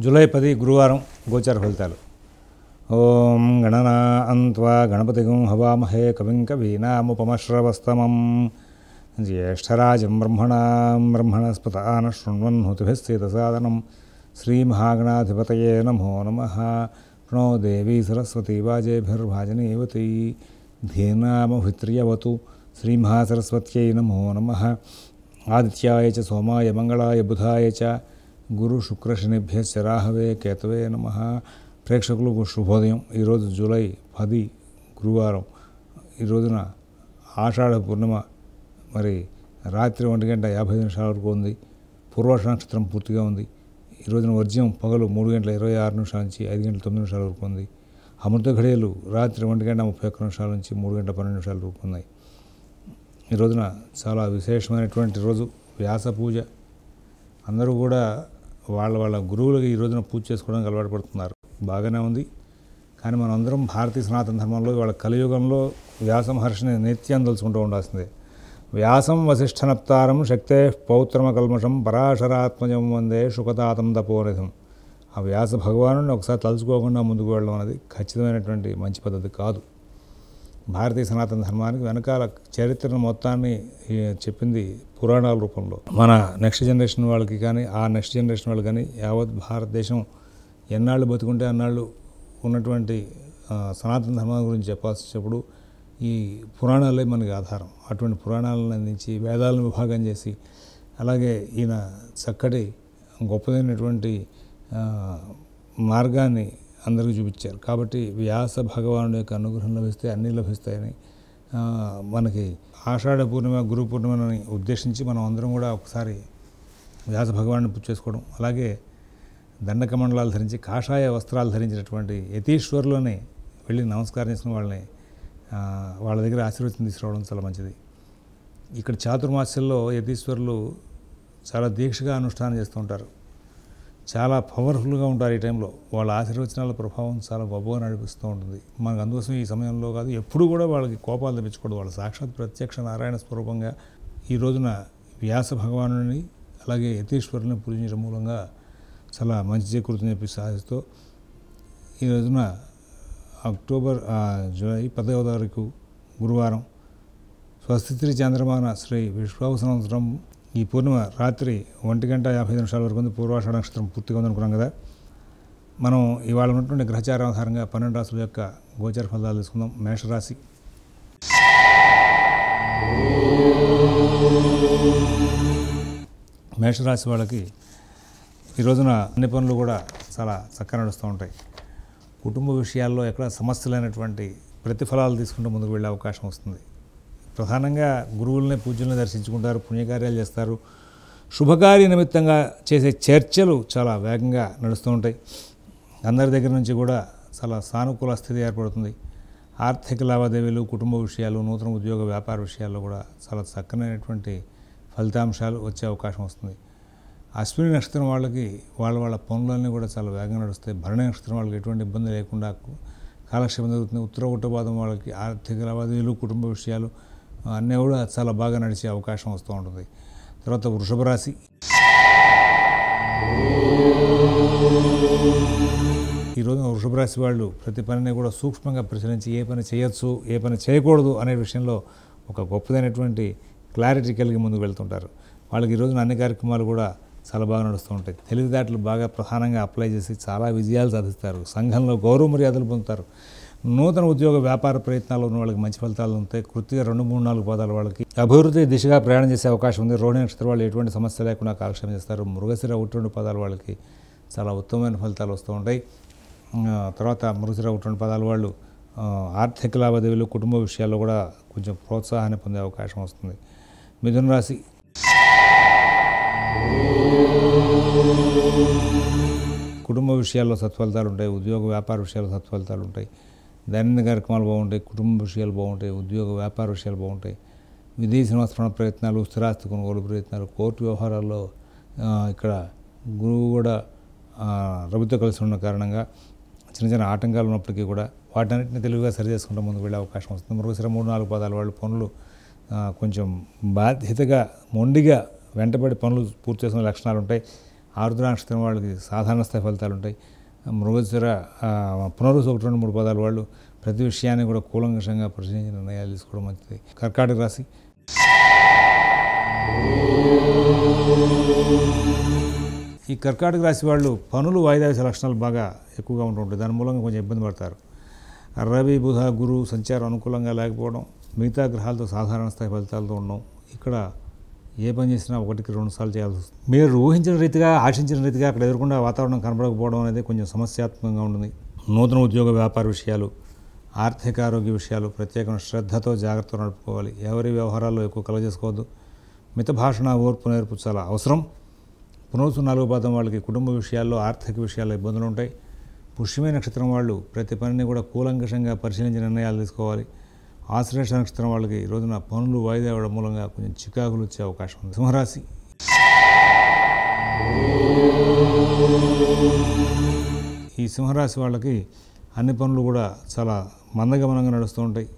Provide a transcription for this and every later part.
July 10 గురువారం గోచార ఫలితాలు. ఓం గణనాన్త్వా గణపతిగం హవామహే కవిం కవీనాముపమశ్రవస్తమం జ్యేష్ఠరాజం బ్రహ్మణస్పతాన శృణ్వన్నుతిభిశ్చేతసాదనం శ్రీమహాగణాధిపతయే నమో నమః. ప్రణో దేవీ సరస్వతీ వాజేభిర్వాజనీవతి ధీనామభిత్రియవతు శ్రీమహాసరస్వత్యై నమో నమః. ఆదిత్యాయ చ సోమాయ మంగళాయ బుధాయ చ గురు శుక్రశనిభ్యశ్చ రాహవే కేతవే నమః. ప్రేక్షకులకు శుభోదయం. ఈరోజు జూలై 10 గురువారం. ఈ రోజున ఆషాఢ పూర్ణిమ మరి రాత్రి 1:55 వరకు ఉంది. పూర్వాష నక్షత్రం పూర్తిగా ఉంది. ఈ రోజున వర్జ్యం పగలు 3:26 నుంచి 5:09 వరకు ఉంది. అమృత ఘడియలు రాత్రి 1:31 నుంచి 3:12 వరకు ఉన్నాయి. ఈ రోజున చాలా విశేషమైనటువంటి రోజు, వ్యాస పూజ. అందరూ కూడా వాళ్ళ గురువులకి ఈ రోజున పూజ చేసుకోవడానికి అలవాటు పడుతున్నారు. బాగానే ఉంది. కానీ మనం అందరం భారతీయ సనాతన ధర్మంలో వాళ్ళ కలియుగంలో వ్యాస మహర్షిని నిత్యం తలుచుకుంటూ ఉండాల్సిందే. వ్యాసం వసిష్ఠనప్తారం శక్తే పౌత్రమ కల్మషం పరాశరాత్మజం వందే శుకతాతం తపోనిధం. ఆ వ్యాస భగవాను ఒకసారి తలుచుకోకుండా ముందుకు వెళ్ళడం అనేది ఖచ్చితమైనటువంటి మంచి పద్ధతి కాదు. భారతీయ సనాతన ధర్మానికి వెనకాల చరిత్రను మొత్తాన్ని చెప్పింది పురాణాల రూపంలో. మన నెక్స్ట్ జనరేషన్ వాళ్ళకి కానీ ఆ నెక్స్ట్ జనరేషన్ వాళ్ళకి కానీ యావత్ భారతదేశం ఎన్నాళ్ళు బతుకుంటే అన్నాళ్ళు ఉన్నటువంటి సనాతన ధర్మం గురించి చెప్పాల్సినప్పుడు ఈ పురాణాలే మనకి ఆధారం. అటువంటి పురాణాలను అందించి వేదాలను విభాగం చేసి అలాగే ఈయన చక్కటి గొప్పదైనటువంటి మార్గాన్ని అందరికీ చూపించారు. కాబట్టి వ్యాస భగవానుడి యొక్క అనుగ్రహం లభిస్తే అన్నీ లభిస్తాయని మనకి ఆషాఢ పూర్ణిమ గురు పూర్ణిమని ఉద్దేశించి మనం అందరం కూడా ఒకసారి వ్యాస భగవాన్ని పూజ చేసుకోవడం, అలాగే దండకమండలాలు ధరించి కాషాయ వస్త్రాలు ధరించినటువంటి యతీశ్వరులని వెళ్ళి నమస్కారం చేసిన వాళ్ళ దగ్గర ఆశీర్వచనం తీసుకురావడం చాలా మంచిది. ఇక్కడ చాతుర్మాస్యంలో యతీశ్వరులు చాలా దీక్షగా అనుష్ఠానం చేస్తూ ఉంటారు. చాలా పవర్ఫుల్గా ఉంటారు. ఈ టైంలో వాళ్ళ ఆశీర్వచనాల ప్రభావం చాలా గొప్పగా నడిపిస్తూ ఉంటుంది. మనకు అందుకోసం ఈ సమయంలో కాదు, ఎప్పుడు కూడా వాళ్ళకి కోపాలు తెప్పించకూడదు. వాళ్ళ సాక్షాత్ ప్రత్యక్ష నారాయణ స్వరూపంగా ఈ రోజున వ్యాస భగవానుని అలాగే యతీశ్వరుని పూజించడం మూలంగా చాలా మంచి చేకూరుతుందని చెప్పి సాధిస్తూ ఈ రోజున జూలై 10వ తారీఖు గురువారం స్వస్తిత్రి చంద్రమాన శ్రీ విశ్వావస సంవత్సరం. ఈ పూర్ణిమ రాత్రి 1:55 వరకు ఉంది. పూర్వాషాఢ నక్షత్రం పూర్తిగా ఉందనుకున్నాం కదా. మనం ఇవాళ ఉన్నటువంటి గ్రహచారం ఆధారంగా 12 రాశుల యొక్క గోచార ఫలితాలు తీసుకుందాం. మేషరాశి. మేషరాశి వాళ్ళకి ఈ రోజున అన్ని పనులు కూడా చాలా చక్కగా నడుస్తూ ఉంటాయి. కుటుంబ విషయాల్లో ఎక్కడ సమస్యలైనటువంటి ప్రతిఫలాలు తీసుకుంటూ ముందుకు వెళ్ళే అవకాశం వస్తుంది. ప్రధానంగా గురువులనే పూజల్ని దర్శించుకుంటారు, పుణ్యకార్యాలు చేస్తారు. శుభకార్య నిమిత్తంగా చేసే చర్చలు చాలా వేగంగా నడుస్తూ ఉంటాయి. అందరి దగ్గర నుంచి కూడా చాలా సానుకూల స్థితి ఏర్పడుతుంది. ఆర్థిక లావాదేవీలు, కుటుంబ విషయాలు, నూతన ఉద్యోగ వ్యాపార విషయాల్లో కూడా చాలా చక్కనైనటువంటి ఫలితాంశాలు వచ్చే అవకాశం వస్తుంది. అశ్విని నక్షత్రం వాళ్ళకి వాళ్ళ పనులన్నీ కూడా చాలా వేగంగా నడుస్తాయి. భరణి నక్షత్రం వాళ్ళకి ఎటువంటి ఇబ్బంది లేకుండా కాలక్షేపం జరుగుతుంది. ఉత్తర ఉత్తరపాదం వాళ్ళకి ఆర్థిక లావాదేవీలు, కుటుంబ విషయాలు అన్నీ కూడా చాలా బాగా నడిచే అవకాశం వస్తూ ఉంటుంది. తర్వాత వృషభ రాశి. ఈరోజు వృషభ రాశి వాళ్ళు ప్రతి పనిని కూడా సూక్ష్మంగా పరిశీలించి ఏ పని చేయొచ్చు, ఏ పని చేయకూడదు అనే విషయంలో ఒక గొప్పదైనటువంటి క్లారిటీ కలిగి ముందుకు వెళ్తుంటారు. వాళ్ళకి ఈ రోజున అన్ని కార్యక్రమాలు కూడా చాలా బాగా నడుస్తూ ఉంటాయి. తెలివితేటలు బాగా ప్రధానంగా అప్లై చేసి చాలా విజయాలు సాధిస్తారు. సంఘంలో గౌరవ మర్యాదలు పొందుతారు. నూతన ఉద్యోగ వ్యాపార ప్రయత్నాల్లో ఉన్న వాళ్ళకి మంచి ఫలితాలు ఉంటాయి. కృత్తిక 2, 3, 4 పాదాల వాళ్ళకి అభివృద్ధి దిశగా ప్రయాణం చేసే అవకాశం ఉంది. రోహిణి నక్షత్రం వాళ్ళు ఎటువంటి సమస్య లేకుండా కాలక్షేపం చేస్తారు. మృగశిర 1, 2 పాదాల వాళ్ళకి చాలా ఉత్తమమైన ఫలితాలు వస్తూ ఉంటాయి. తర్వాత మృగశిర 1, 2 పాదాల వాళ్ళు ఆర్థిక లావాదేవీలు, కుటుంబ విషయాల్లో కూడా కొంచెం ప్రోత్సాహాన్ని పొందే అవకాశం వస్తుంది. మిథున రాశి. కుటుంబ విషయాల్లో సత్ఫలితాలు ఉంటాయి. ఉద్యోగ వ్యాపార విషయాల్లో సత్ఫలితాలు ఉంటాయి. దైనందిన కార్యక్రమాలు బాగుంటాయి. కుటుంబ విషయాలు బాగుంటాయి. ఉద్యోగ వ్యాపార విషయాలు బాగుంటాయి. విదేశీ నివాస ప్రయత్నాలు, స్థిరాస్తి కొనుగోలు ప్రయత్నాలు, కోర్టు వ్యవహారాల్లో ఇక్కడ గురువు కూడా రవితో కలిసి ఉన్న కారణంగా చిన్న చిన్న ఆటంకాలు ఉన్నప్పటికీ కూడా వాటన్నిటిని తెలివిగా సరి చేసుకుంటూ ముందుకు వెళ్ళే అవకాశం వస్తుంది. మృగశిర 3, 4 పాదాల వాళ్ళు పనులు కొంచెం బాధ్యతగా మొండిగా వెంటబడి పనులు పూర్తి చేసుకునే లక్షణాలు ఉంటాయి. ఆరుద్ర నక్షత్రం వాళ్ళకి సాధారణ స్థాయి ఫలితాలు ఉంటాయి. మృగశిర పునరుసు 1, 2, 3 పదాల వాళ్ళు ప్రతి విషయాన్ని కూడా కూలంకషంగా పరిశీలించి నిర్ణయాలు తీసుకోవడం మంచిది. కర్కాటక రాశి. ఈ కర్కాటక రాశి వాళ్ళు పనులు వాయిదా వేసే లక్షణాలు బాగా ఎక్కువగా ఉంటుంటాయి. దాని మూలంగా కొంచెం ఇబ్బంది పడతారు. రవి, బుధ, గురు సంచారం అనుకూలంగా లేకపోవడం, మిగతా గ్రహాలతో సాధారణ స్థాయి ఫలితాలతో ఉండడం, ఇక్కడ ఏ పని చేసినా 1కి 2 సార్లు చేయాల్సి వస్తుంది. మీరు ఊహించిన రీతిగా, ఆశించిన రీతిగా అక్కడ ఎదుర్కొంటే వాతావరణం కనబడకపోవడం అనేది కొంచెం సమస్యాత్మకంగా ఉంటుంది. నూతన ఉద్యోగ వ్యాపార విషయాలు, ఆర్థిక ఆరోగ్య విషయాలు ప్రత్యేకమైన శ్రద్ధతో జాగ్రత్తగా నడుపుకోవాలి. ఎవరి వ్యవహారాల్లో ఎక్కువ కలగజేసుకోవద్దు. మిత భాషణ, ఓర్పు, నేర్పు చాలా అవసరం. పునరుసు 4 పాదం వాళ్ళకి కుటుంబ విషయాల్లో, ఆర్థిక విషయాల్లో ఇబ్బందులు ఉంటాయి. పుష్యమే నక్షత్రం వాళ్ళు ప్రతి పనిని కూడా కూలంకషంగా పరిశీలించి నిర్ణయాలు తీసుకోవాలి. ఆశ్లేష నక్షత్రం వాళ్ళకి ఈ రోజున పనులు వాయిదా ఇవ్వడం మూలంగా కొంచెం చికాకులు వచ్చే అవకాశం ఉంది. సింహరాశి. ఈ సింహరాశి వాళ్ళకి అన్ని పనులు కూడా చాలా మందగమనంగా నడుస్తూ ఉంటాయి.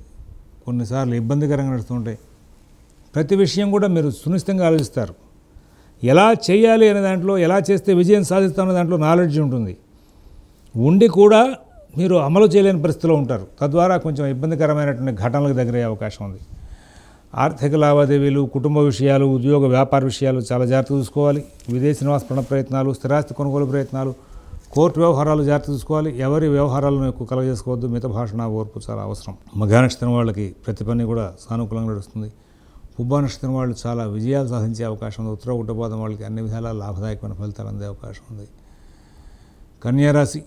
కొన్నిసార్లు ఇబ్బందికరంగా నడుస్తూ ఉంటాయి. ప్రతి విషయం కూడా మీరు సునిశ్చితంగా ఆలోచిస్తారు. ఎలా చేయాలి అనే దాంట్లో, ఎలా చేస్తే విజయం సాధిస్తామనే దాంట్లో నాలెడ్జ్ ఉంటుంది. ఉండి కూడా మీరు అమలు చేయలేని పరిస్థితిలో ఉంటారు. తద్వారా కొంచెం ఇబ్బందికరమైనటువంటి ఘటనలకు దగ్గరయ్యే అవకాశం ఉంది. ఆర్థిక లావాదేవీలు, కుటుంబ విషయాలు, ఉద్యోగ వ్యాపార విషయాలు చాలా జాగ్రత్త చూసుకోవాలి. విదేశీ నివాస ప్రయత్నాలు, స్థిరాస్తి కొనుగోలు ప్రయత్నాలు, కోర్టు వ్యవహారాలు జాగ్రత్త చూసుకోవాలి. ఎవరి వ్యవహారాలను ఎక్కువ కలగజేసుకోవద్దు. మిత భాషణ, ఓర్పు చాలా అవసరం. మఘ నక్షత్రం వాళ్ళకి ప్రతి పని కూడా సానుకూలంగా నడుస్తుంది. పుబ్బ నక్షత్రం వాళ్ళు చాలా విజయాలు సాధించే అవకాశం ఉంది. ఉత్తర ఉట్టపాదం వాళ్ళకి అన్ని విధాలా లాభదాయకమైన ఫలితాలు అందే అవకాశం ఉంది. కన్యారాశి.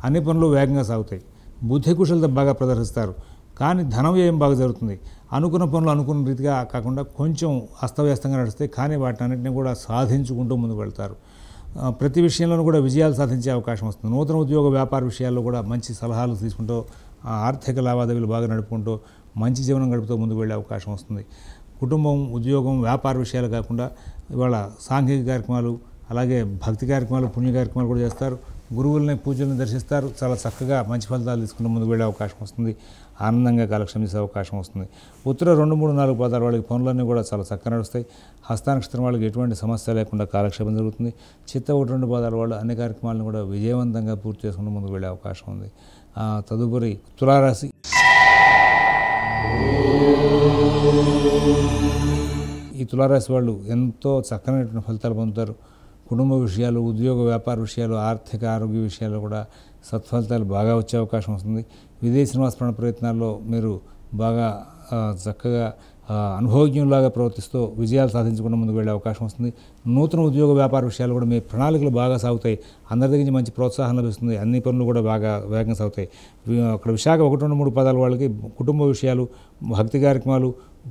అన్ని పనులు వేగంగా సాగుతాయి. బుద్ధి కుశలత బాగా ప్రదర్శిస్తారు. కానీ ధన వ్యయం బాగా జరుగుతుంది. అనుకున్న పనులు అనుకున్న రీతిగా కాకుండా కొంచెం అస్తవ్యస్తంగా నడుస్తాయి. కానీ వాటిని అన్నింటినీ కూడా సాధించుకుంటూ ముందుకు వెళ్తారు. ప్రతి విషయంలోనూ కూడా విజయాలు సాధించే అవకాశం వస్తుంది. నూతన ఉద్యోగ వ్యాపార విషయాల్లో కూడా మంచి సలహాలు తీసుకుంటూ, ఆర్థిక లావాదేవీలు బాగా నడుపుకుంటూ మంచి జీవనం గడుపుతూ ముందుకు వెళ్ళే అవకాశం వస్తుంది. కుటుంబం, ఉద్యోగం, వ్యాపార విషయాలు కాకుండా ఇవాళ సాంఘిక కార్యక్రమాలు, అలాగే భక్తి కార్యక్రమాలు, పుణ్య కార్యక్రమాలు కూడా చేస్తారు. గురువుల్ని, పూజలను దర్శిస్తారు. చాలా చక్కగా మంచి ఫలితాలు తీసుకుంటూ ముందుకు వెళ్ళే అవకాశం వస్తుంది. ఆనందంగా కాలక్షేపం చేసే అవకాశం వస్తుంది. ఉత్తర 2, 3, 4 పాదాల వాళ్ళకి పనులన్నీ కూడా చాలా చక్కగా నడుస్తాయి. హస్త నక్షత్రం వాళ్ళకి ఎటువంటి సమస్య లేకుండా కాలక్షేపం జరుగుతుంది. చిత్త 1, 2 పాదాల వాళ్ళు అన్ని కార్యక్రమాలను కూడా విజయవంతంగా పూర్తి చేసుకుంటూ ముందుకు వెళ్ళే అవకాశం ఉంది. తదుపరి తులారాశి. ఈ తులారాశి వాళ్ళు ఎంతో చక్కనైనటువంటి ఫలితాలు పొందుతారు. కుటుంబ విషయాలు, ఉద్యోగ వ్యాపార విషయాలు, ఆర్థిక ఆరోగ్య విషయాల్లో కూడా సత్ఫలితాలు బాగా వచ్చే అవకాశం వస్తుంది. విదేశీ నివాస ప్రయత్నాల్లో మీరు బాగా చక్కగా అనుభవజ్ఞులాగా ప్రవర్తిస్తూ విజయాలు సాధించకుండా ముందుకు వెళ్ళే అవకాశం వస్తుంది. నూతన ఉద్యోగ వ్యాపార విషయాలు కూడా మీ ప్రణాళికలు బాగా సాగుతాయి. అందరి దగ్గర నుంచి మంచి ప్రోత్సాహం లభిస్తుంది. అన్ని పనులు కూడా బాగా వేగంగా సాగుతాయి. అక్కడ విశాఖ 1, 2, 3 పదాల వాళ్ళకి కుటుంబ విషయాలు, భక్తి కార్యక్రమాలు,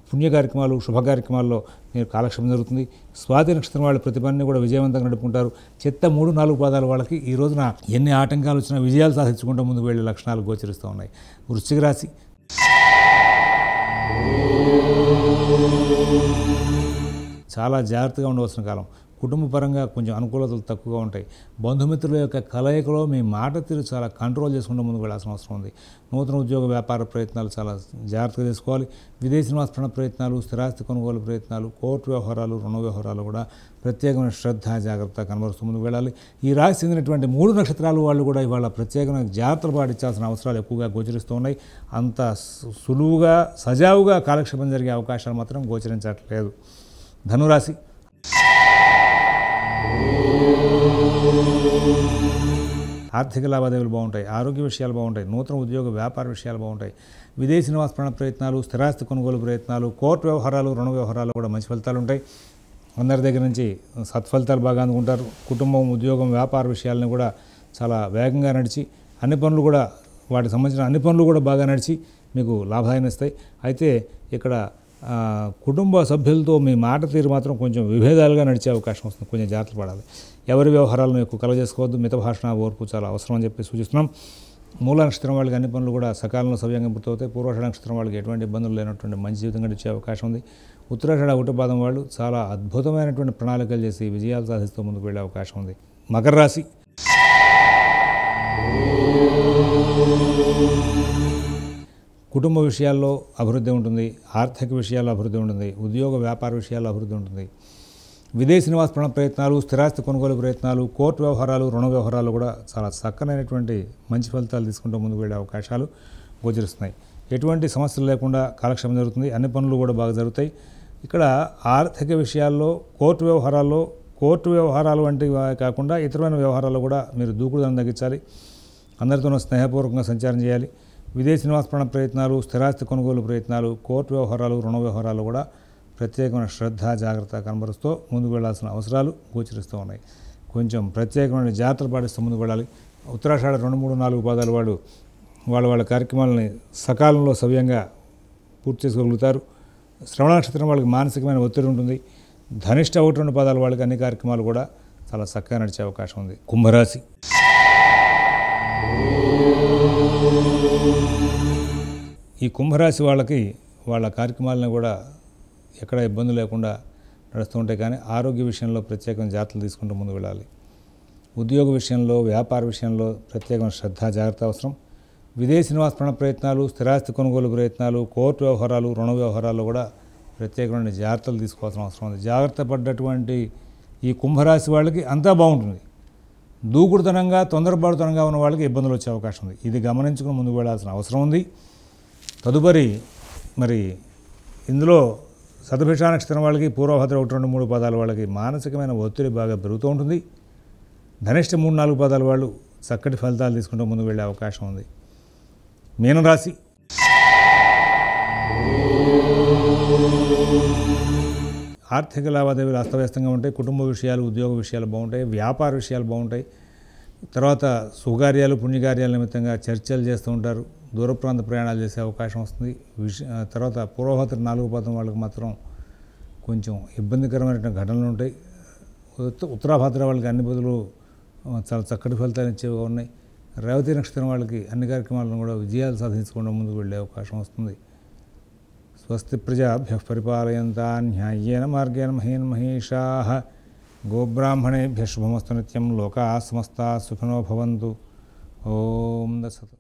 పుణ్య కార్యక్రమాలు, శుభ కార్యక్రమాల్లో మీరు కాలక్షేపం జరుగుతుంది. స్వాతి నక్షత్రం వాళ్ళు ప్రతి పనిని కూడా విజయవంతంగా నడుపుకుంటారు. చిత్త 3, 4 పాదాల వాళ్ళకి ఈ రోజున ఎన్ని ఆటంకాలు వచ్చినా విజయాలు సాధించుకుంటూ ముందుకు వెళ్ళే లక్షణాలు గోచరిస్తూ ఉన్నాయి. వృశ్చిక రాశి. చాలా జాగ్రత్తగా ఉండవలసిన కాలం. కుటుంబ పరంగా కొంచెం అనుకూలతలు తక్కువగా ఉంటాయి. బంధుమిత్రుల యొక్క కలయికలో మీ మాట తీరు చాలా కంట్రోల్ చేసుకుంటూ ముందుకు వెళ్ళాల్సిన అవసరం ఉంది. నూతన ఉద్యోగ వ్యాపార ప్రయత్నాలు చాలా జాగ్రత్తగా చేసుకోవాలి. విదేశీ నివాస ప్రయత్నాలు, స్థిరాస్తి కొనుగోలు ప్రయత్నాలు, కోర్టు వ్యవహారాలు, రుణ వ్యవహారాలు కూడా ప్రత్యేకమైన శ్రద్ధ, జాగ్రత్త కనబరుస్తూ ముందుకు వెళ్ళాలి. ఈ రాశి చెందినటువంటి 3 నక్షత్రాలు వాళ్ళు కూడా ఇవాళ ప్రత్యేకమైన జాగ్రత్తలు పాటించాల్సిన అవసరాలు ఎక్కువగా గోచరిస్తూ ఉన్నాయి. అంత సులువుగా, సజావుగా కాలక్షేపం జరిగే అవకాశాలు మాత్రం గోచరించట్లేదు. ధనురాశి. ఆర్థిక లావాదేవీలు బాగుంటాయి. ఆరోగ్య విషయాలు బాగుంటాయి. నూతన ఉద్యోగ వ్యాపార విషయాలు బాగుంటాయి. విదేశీ నివాస ప్రయత్నాలు, స్థిరాస్తి కొనుగోలు ప్రయత్నాలు, కోర్టు వ్యవహారాలు, రుణ వ్యవహారాలు కూడా మంచి ఫలితాలు ఉంటాయి. అందరి దగ్గర నుంచి సత్ఫలితాలు బాగా అందుకుంటారు. కుటుంబం, ఉద్యోగం, వ్యాపార విషయాలను కూడా చాలా వేగంగా నడిచి అన్ని పనులు కూడా, వాటికి సంబంధించిన అన్ని పనులు కూడా బాగా నడిచి మీకు లాభాన్ని ఇస్తాయి. అయితే ఇక్కడ కుటుంబ సభ్యులతో మీ మాట తీరు మాత్రం కొంచెం విభేదాలుగా నడిచే అవకాశం వస్తుంది. కొంచెం జాగ్రత్తలు పడాలి. ఎవరి వ్యవహారాలను ఎక్కువ కలగజేసుకోవద్దు. మిత భాషణ, ఓర్పు చాలా అవసరం అని చెప్పి సూచిస్తున్నాం. మూల నక్షత్రం వాళ్ళకి అన్ని పనులు కూడా సకాలంలో సవ్యంగా పూర్తవుతాయి. పూర్వాషాఢ నక్షత్రం వాళ్ళకి ఎటువంటి ఇబ్బందులు లేనటువంటి మంచి జీవితం గడిచే అవకాశం ఉంది. ఉత్తరాషాఢ ఉట్టపాదం వాళ్ళు చాలా అద్భుతమైనటువంటి ప్రణాళికలు చేసి విజయాలు సాధిస్తూ ముందుకు వెళ్ళే అవకాశం ఉంది. మకర రాశి. కుటుంబ విషయాల్లో అభివృద్ధి ఉంటుంది, ఆర్థిక విషయాల్లో అభివృద్ధి ఉంటుంది, ఉద్యోగ వ్యాపార విషయాల్లో అభివృద్ధి ఉంటుంది. విదేశీ నివాస ప్రయత్నాలు, స్థిరాస్తి కొనుగోలు ప్రయత్నాలు, కోర్టు వ్యవహారాలు, రుణ వ్యవహారాలు కూడా చాలా చక్కనైనటువంటి మంచి ఫలితాలు తీసుకుంటూ ముందుకు వెళ్ళే అవకాశాలు గోచరిస్తున్నాయి. ఎటువంటి సమస్యలు లేకుండా కాలక్షేపం జరుగుతుంది. అన్ని పనులు కూడా బాగా జరుగుతాయి. ఇక్కడ ఆర్థిక విషయాల్లో కోర్టు వ్యవహారాలు వంటివి కాకుండా ఇతరమైన వ్యవహారాలు కూడా మీరు దూకుడుదనం తగ్గించాలి. అందరితోనూ స్నేహపూర్వకంగా సంచారం చేయాలి. విదేశీ నివాస ప్రయత్నాలు, స్థిరాస్తి కొనుగోలు ప్రయత్నాలు, కోర్టు వ్యవహారాలు, రుణ వ్యవహారాలు కూడా ప్రత్యేకమైన శ్రద్ధ, జాగ్రత్త కనబరుస్తూ ముందుకు వెళ్లాల్సిన అవసరాలు గోచరిస్తూ ఉన్నాయి. కొంచెం ప్రత్యేకమైన జాగ్రత్తలు పాటిస్తూ ముందుకు వెళ్ళాలి. ఉత్తరాషాఢ 2, 3, 4 పాదాలు వాళ్ళ కార్యక్రమాలని సకాలంలో సవ్యంగా పూర్తి చేసుకోగలుగుతారు. శ్రవణ నక్షత్రం వాళ్ళకి మానసికమైన ఒత్తిడి ఉంటుంది. ధనిష్ట 1, 2 పాదాల వాళ్ళకి అన్ని కార్యక్రమాలు కూడా చాలా చక్కగా నడిచే అవకాశం ఉంది. కుంభరాశి. ఈ కుంభరాశి వాళ్ళకి వాళ్ళ కార్యక్రమాలను కూడా ఎక్కడ ఇబ్బంది లేకుండా నడుస్తూ ఉంటాయి. కానీ ఆరోగ్య విషయంలో ప్రత్యేకమైన జాగ్రత్తలు తీసుకుంటూ ముందుకు వెళ్ళాలి. ఉద్యోగ విషయంలో, వ్యాపార విషయంలో ప్రత్యేకమైన శ్రద్ధ, జాగ్రత్త అవసరం. విదేశీ నివాస ప్రయత్నాలు, స్థిరాస్తి కొనుగోలు ప్రయత్నాలు, కోర్టు వ్యవహారాలు, రుణ వ్యవహారాల్లో కూడా ప్రత్యేకమైన జాగ్రత్తలు తీసుకోవాల్సిన అవసరం ఉంది. జాగ్రత్త పడ్డటువంటి ఈ కుంభరాశి వాళ్ళకి అంతా బాగుంటుంది. దూకుడుతనంగా, తొందరపాటుతనంగా ఉన్న వాళ్ళకి ఇబ్బందులు వచ్చే అవకాశం ఉంది. ఇది గమనించుకుని ముందుకు వెళ్ళాల్సిన అవసరం ఉంది. తదుపరి మరి ఇందులో శతభిష నక్షత్రం వాళ్ళకి, పూర్వభద్ర 1, 2, 3 పాదాల వాళ్ళకి మానసికమైన ఒత్తిడి బాగా పెరుగుతూ ఉంటుంది. ధనిష్ట 3, 4 పాదాల వాళ్ళు చక్కటి ఫలితాలు తీసుకుంటూ ముందుకు వెళ్ళే అవకాశం ఉంది. మీనరాశి. ఆర్థిక లావాదేవీలు అస్తవ్యస్తంగా ఉంటాయి. కుటుంబ విషయాలు, ఉద్యోగ విషయాలు బాగుంటాయి. వ్యాపార విషయాలు బాగుంటాయి. తర్వాత శుభకార్యాలు, పుణ్యకార్యాల నిమిత్తంగా చర్చలు చేస్తూ ఉంటారు. దూర ప్రాంత ప్రయాణాలు చేసే అవకాశం వస్తుంది. తర్వాత పూర్వభద్ర 4 పాదం వాళ్ళకి మాత్రం కొంచెం ఇబ్బందికరమైన ఘటనలు ఉంటాయి. ఉత్తరాభద్ర వాళ్ళకి అన్ని బదులు చాలా చక్కటి ఫలితాలు ఇచ్చేవిగా ఉన్నాయి. రేవతి నక్షత్రం వాళ్ళకి అన్ని కార్యక్రమాలను కూడా విజయాలు సాధించకుండా ముందుకు వెళ్ళే అవకాశం వస్తుంది. స్వస్తి ప్రజాభ్యః పరిపాలయంతాం న్యాయేన మార్గేణ మహీషాః గోబ్రాహ్మణేభ్యః శుభమస్తు నిత్యం. లోకాః సమస్తాః సుఖినో భవంతు. ఓం దత్సతు.